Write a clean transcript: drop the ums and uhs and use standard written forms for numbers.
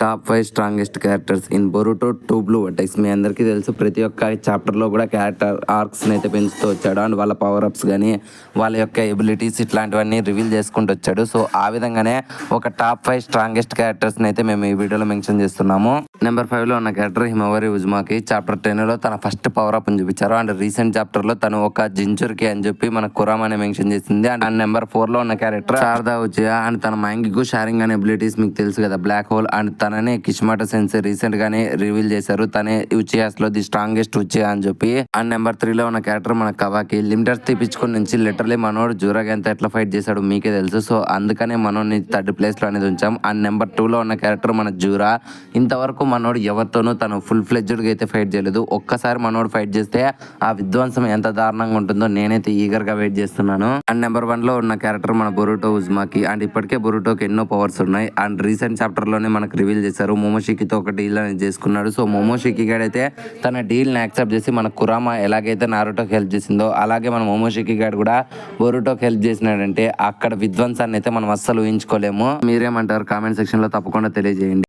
Top 5 strongest characters in Boruto 2 blue vortex. మీ అందరికీ తెలుసు, ప్రతి ఒక్క చాప్టర్లో కూడా క్యారెక్టర్ ఆర్క్స్ని అయితే పెంచుతూ వచ్చాడు. అండ్ వాళ్ళ పవర్ అప్స్ కానీ వాళ్ళ యొక్క ఎబిలిటీస్ ఇట్లాంటివన్నీ రివీల్ చేసుకుంటూ వచ్చాడు. సో ఆ విధంగానే ఒక టాప్ 5 స్ట్రాంగెస్ట్ క్యారెక్టర్స్ని అయితే మేము ఈ వీడియోలో మెన్షన్ చేస్తున్నాము. నెంబర్ 5లో ఉన్న క్యారెక్టర్ హిమవరి ఉజ్మాకి. చాప్టర్ 10లో తన ఫస్ట్ పవర్ అప్ చూపించారు. అండ్ రీసెంట్ చాప్టర్లో తను ఒక జింజుర్కి అని చెప్పి మన కురామ్ అనే మెన్షన్ చేసింది. అండ్ నెంబర్ 4లో ఉన్న క్యారెక్టర్ శారదా ఉచియా. అండ్ తన మైంగికు షారింగ్ అనే ఎబిలిటీస్ మీకు తెలుసు కదా, బ్లాక్ హోల్. అండ్ తననే కిష్మాటో సెన్సే రీసెంట్ గానే రివీల్ చేశారు, తనే ఉచియాస్ లో ది స్ట్రాంగెస్ట్ ఉచియా అని చెప్పి. అండ్ నెంబర్ 3లో ఉన్న క్యారెక్టర్ మన కవాకి. లిమిటర్స్ తీపించుకుని నుంచి లిటరలీ మనోడు జూరాగ్ ఎంత ఎట్లా ఫైట్ చేశాడు మీకే తెలుసు. సో అందుకనే మనోడిని థర్డ్ ప్లేస్ లో అనేది ఉంచాం. అండ్ నెంబర్ 2లో ఉన్న క్యారెక్టర్ మన జూరా. ఇంతవరకు మనోడు ఎవరితోనూ తను ఫుల్ ఫ్లెడ్జ్డ్ గా అయితే ఫైట్ చేయలేదు. ఒక్కసారి మనోడు ఫైట్ చేస్తే ఆ విధ్వంసం ఎంత దారుణంగా ఉంటుందో నేనైతే ఈగర్ గా వెయిట్ చేస్తున్నాను. అండ్ నెంబర్ 1లో ఉన్న క్యారెక్టర్ మన బొరుటో ఉజ్మాకి. అండ్ ఇప్పటికే బొరుటోకి ఎన్నో పవర్స్ ఉన్నాయి. అండ్ రీసెంట్ చాప్టర్ లోనే మనకు రివీల్ చేశారు, మోమోషికితో ఒక డీల్ అనేది చేసుకున్నాడు. సో మోమోషికి గాడు అయితే తన డీల్ ని యాక్సెప్ట్ చేసి మన కురామా ఎలాగైతే నారుటోకి హెల్ప్ చేసిందో అలాగే మన మోమోషికి గాడు కూడా బొరుటోకి హెల్ప్ చేసినాడంటే అక్కడ విధ్వంసాన్ని అయితే మనం అస్సలు ఊహించుకోలేము. మీరేమంటారు? కామెంట్ సెక్షన్ లో తప్పకుండా తెలియజేయండి.